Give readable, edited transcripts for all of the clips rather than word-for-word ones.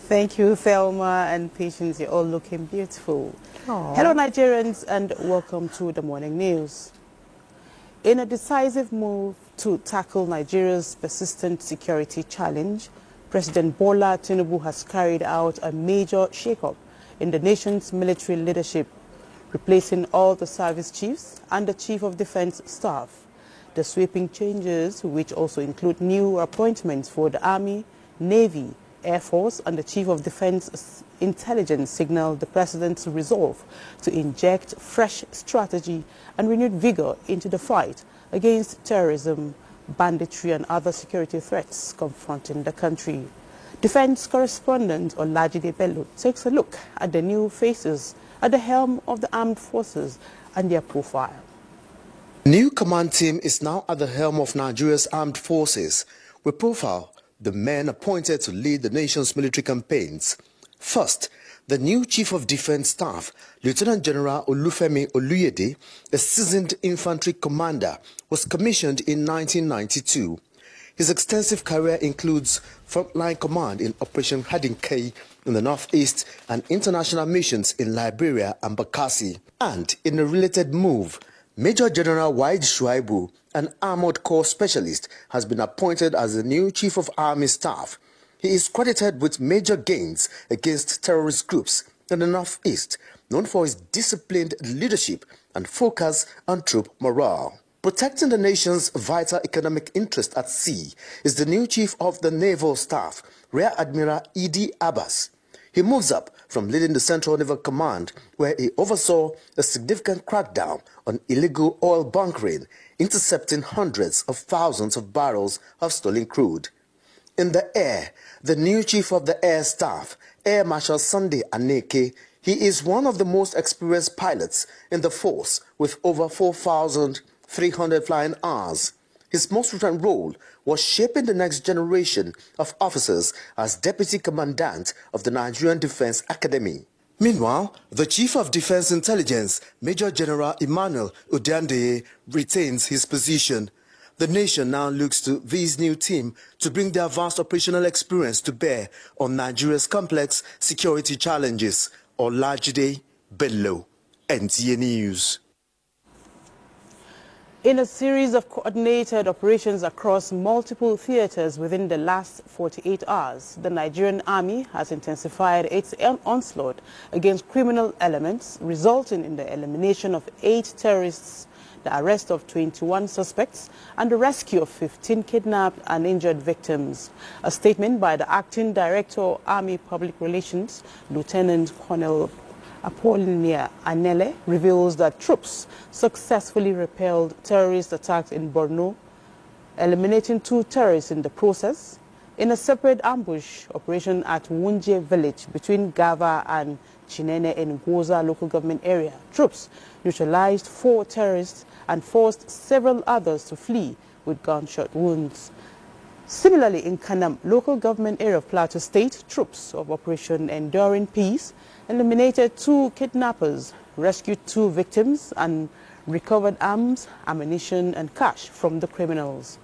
Thank you, Thelma and Patience. You're all looking beautiful. Aww. Hello, Nigerians, and welcome to the morning news. In a decisive move to tackle Nigeria's persistent security challenge, President Bola Tinubu has carried out a major shake-up in the nation's military leadership, replacing all the service chiefs and the Chief of Defense Staff. The sweeping changes, which also include new appointments for the Army, Navy, Air Force and the Chief of Defense Intelligence, signal the President's resolve to inject fresh strategy and renewed vigor into the fight against terrorism, banditry and other security threats confronting the country. Defense correspondent Olajide Bello takes a look at the new faces at the helm of the armed forces and their profile. New command team is now at the helm of Nigeria's armed forces. We profile the men appointed to lead the nation's military campaigns. First, the new Chief of Defense Staff, Lieutenant General Olufemi Oluyede, a seasoned infantry commander, was commissioned in 1992. His extensive career includes frontline command in Operation Hadinkai in the northeast and international missions in Liberia and Bakassi. And in a related move, Major General Waid Shuaibu, an armored corps specialist, has been appointed as the new Chief of Army Staff. He is credited with major gains against terrorist groups in the northeast, known for his disciplined leadership and focus on troop morale. Protecting the nation's vital economic interest at sea is the new Chief of the Naval Staff, Rear Admiral Idi Abbas. He moves up from leading the Central Naval Command, where he oversaw a significant crackdown on illegal oil bunkering, intercepting hundreds of thousands of barrels of stolen crude. In the air, the new Chief of the Air Staff, Air Marshal Sunday Aneke, he is one of the most experienced pilots in the force with over 4,300 flying hours. His most recent role was shaping the next generation of officers as Deputy Commandant of the Nigerian Defense Academy. Meanwhile, the Chief of Defense Intelligence, Major General Emmanuel Udandeye, retains his position. The nation now looks to this new team to bring their vast operational experience to bear on Nigeria's complex security challenges. Olajide Bello, NTA News. In a series of coordinated operations across multiple theaters within the last 48 hours, the Nigerian Army has intensified its onslaught against criminal elements, resulting in the elimination of 8 terrorists, the arrest of 21 suspects, and the rescue of 15 kidnapped and injured victims. A statement by the Acting Director of Army Public Relations, Lieutenant Colonel Apollinia Anele, reveals that troops successfully repelled terrorist attacks in Borno, eliminating 2 terrorists in the process. In a separate ambush operation at Wunje village between Gava and Chinene in Goza local government area, troops neutralized 4 terrorists and forced several others to flee with gunshot wounds. Similarly, in Kanam local government area of Plateau State, troops of Operation Enduring Peace eliminated 2 kidnappers, rescued 2 victims, and recovered arms, ammunition, and cash from the criminals.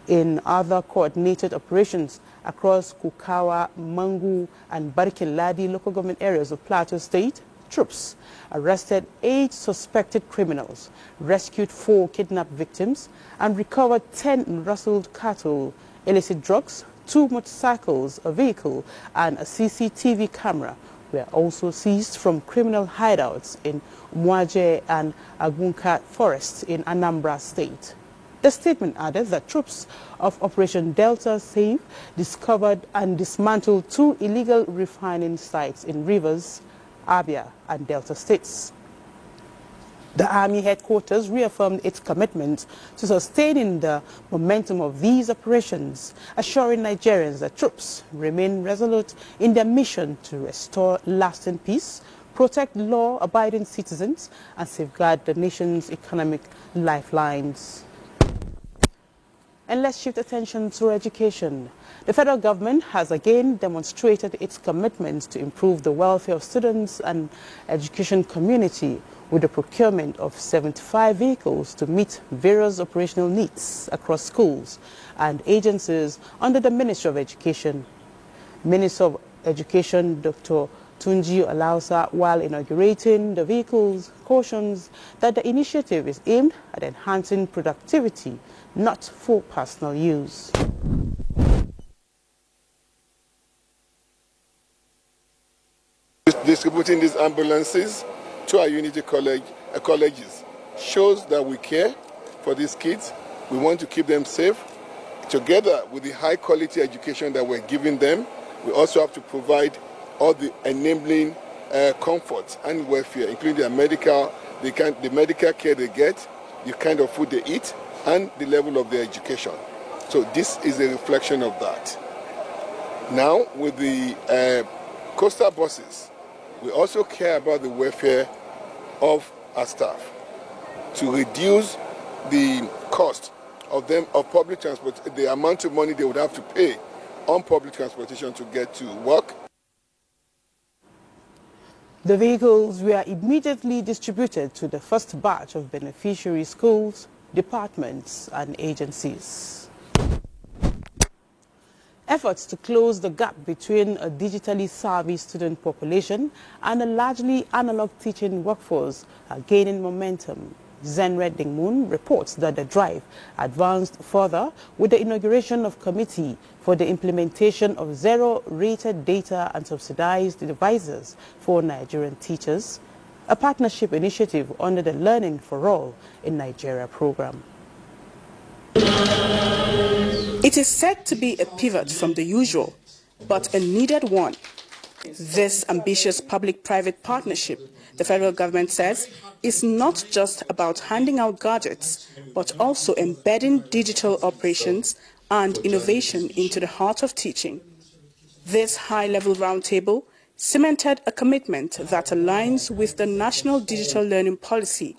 In other coordinated operations across Kukawa, Mangu, and Barikin Ladi local government areas of Plateau State, troops arrested 8 suspected criminals, rescued 4 kidnapped victims, and recovered 10 rustled cattle, illicit drugs, 2 motorcycles, a vehicle, and a CCTV camera were also seized from criminal hideouts in Mwaje and Agunka forests in Anambra State. The statement added that troops of Operation Delta Save discovered and dismantled 2 illegal refining sites in Rivers, Abia, and Delta states. The Army headquarters reaffirmed its commitment to sustaining the momentum of these operations, assuring Nigerians that troops remain resolute in their mission to restore lasting peace, protect law-abiding citizens, and safeguard the nation's economic lifelines. And let's shift attention to education. The federal government has again demonstrated its commitment to improve the welfare of students and education community with the procurement of 75 vehicles to meet various operational needs across schools and agencies under the Ministry of Education. Minister of Education, Dr. Tunji Alausa, while inaugurating the vehicles, cautions that the initiative is aimed at enhancing productivity, not for personal use. Distributing these ambulances to our Unity colleges shows that we care for these kids. We want to keep them safe. Together with the high quality education that we're giving them, we also have to provide all the enabling comforts and welfare, including their the medical care they get, the kind of food they eat, and the level of their education. So this is a reflection of that. Now, with the coastal buses, we also care about the welfare of our staff to reduce the cost of public transport, the amount of money they would have to pay on public transportation to get to work. The vehicles were immediately distributed to the first batch of beneficiary schools, departments and agencies. Efforts to close the gap between a digitally savvy student population and a largely analog teaching workforce are gaining momentum. Zenred Dingmoon reports that the drive advanced further with the inauguration of Committee for the Implementation of Zero-Rated Data and Subsidized Devices for Nigerian Teachers, a partnership initiative under the Learning for All in Nigeria program. It is said to be a pivot from the usual, but a needed one. This ambitious public-private partnership, the federal government says, is not just about handing out gadgets, but also embedding digital operations and innovation into the heart of teaching. This high-level roundtable cemented a commitment that aligns with the National Digital Learning Policy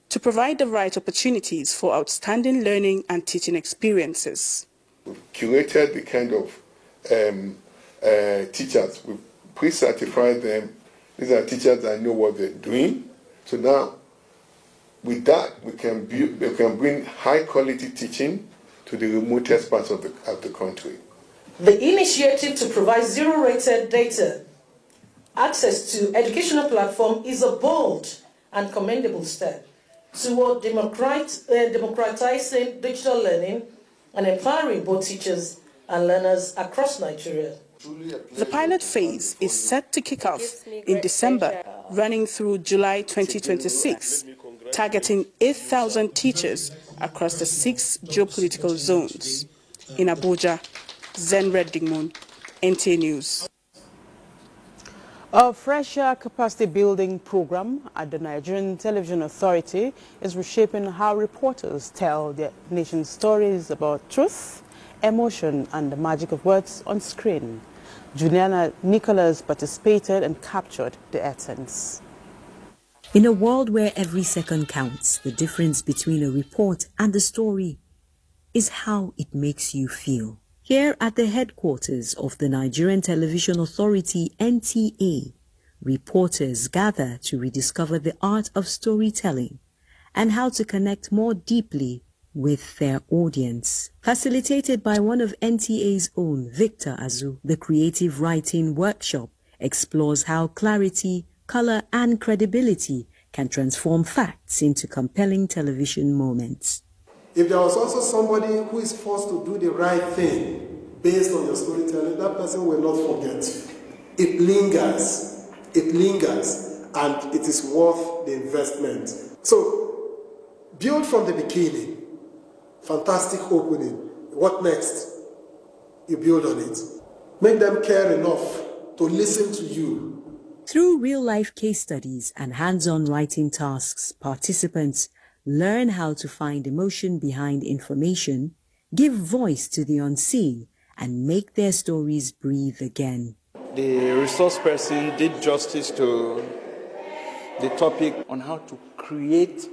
to provide the right opportunities for outstanding learning and teaching experiences. We've curated the kind of teachers. We've pre-certified them. These are teachers that know what they're doing. So now, with that, we can bring high-quality teaching to the remotest parts of the country. The initiative to provide zero-rated data access to educational platform is a bold and commendable step toward democratizing digital learning and empowering both teachers and learners across Nigeria. The pilot phase is set to kick off in December, running through July 2026, targeting 8,000 teachers across the 6 geopolitical zones. In Abuja, Zenred Dingmoon, NTA News. A fresher capacity building program at the Nigerian Television Authority is reshaping how reporters tell their nation's stories about truth, emotion and the magic of words on screen. Juliana Nicholas participated and captured the essence. In a world where every second counts, the difference between a report and a story is how it makes you feel. Here at the headquarters of the Nigerian Television Authority, NTA, reporters gather to rediscover the art of storytelling and how to connect more deeply with their audience. Facilitated by one of NTA's own, Victor Azu, the creative writing workshop explores how clarity, color and credibility can transform facts into compelling television moments. If there was also somebody who is forced to do the right thing based on your storytelling, that person will not forget. It lingers, and it is worth the investment. So, build from the beginning. Fantastic opening. What next? You build on it. Make them care enough to listen to you. Through real-life case studies and hands-on writing tasks, participants learn how to find emotion behind information, give voice to the unseen, and make their stories breathe again. The resource person did justice to the topic on how to create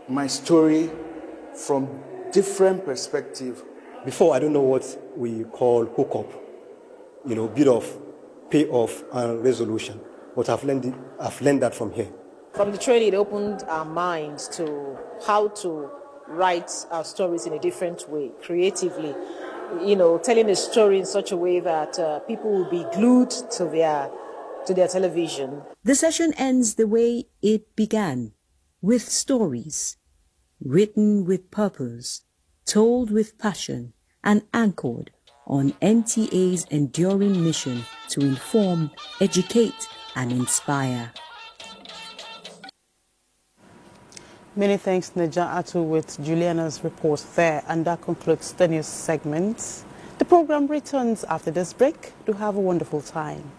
my story from different perspectives. Before, I don't know what we call hookup, bit of payoff and resolution, but I've learned that from here. From the training, it opened our minds to how to write our stories in a different way, creatively. telling a story in such a way that people will be glued to their television. The session ends the way it began, with stories, written with purpose, told with passion, and anchored on NTA's enduring mission to inform, educate, and inspire. Many thanks, Najatu, with Juliana's report there. And that concludes the news segment. The program returns after this break. Do have a wonderful time.